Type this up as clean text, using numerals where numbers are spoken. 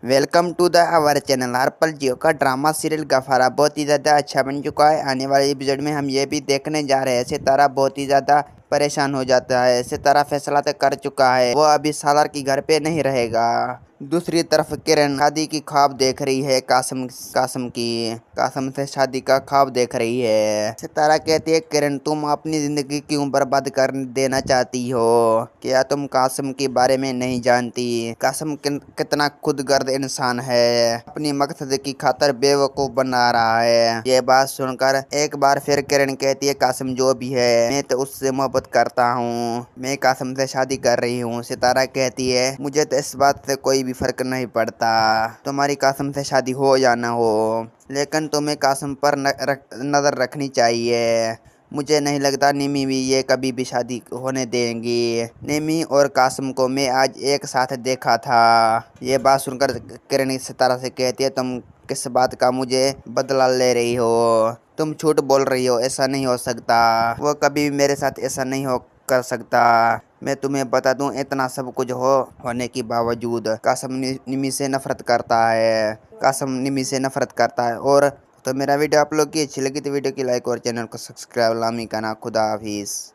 Welcome to the our channel. Harpal Geo का drama serial गफारा बहुत ही ज़्यादा अच्छा बन चुका है। आने वाले एपिसोड में हम ये भी देखने जा रहे हैं सितारा बहुत ही ज़्यादा परेशान हो जाता है। सितारा फैसला तक कर चुका है, वो अभी सालार की घर पे नहीं रहेगा। दूसरी तरफ किरण शादी की ख्वाब देख रही है, कासम से शादी का ख्वाब देख रही है। सितारा कहती है, किरण तुम अपनी जिंदगी क्यों बर्बाद कर देना चाहती हो? क्या तुम कासम के बारे में नहीं जानती? कासम कितना खुदगर्द इंसान है, अपनी मकसद की खातर बेवकूफ बना रहा है। ये बात सुनकर एक बार फिर किरण कहती है, कासम जो भी है मैं तो उससे मोहब्बत करता हूँ, मैं कासम से शादी कर रही हूँ। सितारा कहती है, मुझे तो इस बात से कोई भी फर्क नहीं पड़ता, तुम्हारी कासम से शादी हो या ना हो, लेकिन तुम्हें कासम पर नजर रखनी चाहिए। मुझे नहीं लगता निमी भी ये कभी भी शादी होने देंगी। निमी और कासम को मैं आज एक साथ देखा था। ये बात सुनकर किरण सितारा से कहती है, तुम किस बात का मुझे बदला ले रही हो? तुम झूठ बोल रही हो, ऐसा नहीं हो सकता। वो कभी भी मेरे साथ ऐसा नहीं हो कर सकता। मैं तुम्हें बता दूं, इतना सब कुछ होने के बावजूद कासम निमी से नफरत करता है। कासम निमी से नफरत करता है। और तो मेरा वीडियो आप लोग की अच्छी लगी तो वीडियो की लाइक और चैनल को सब्सक्राइब लामी करना। खुदा हाफिज़।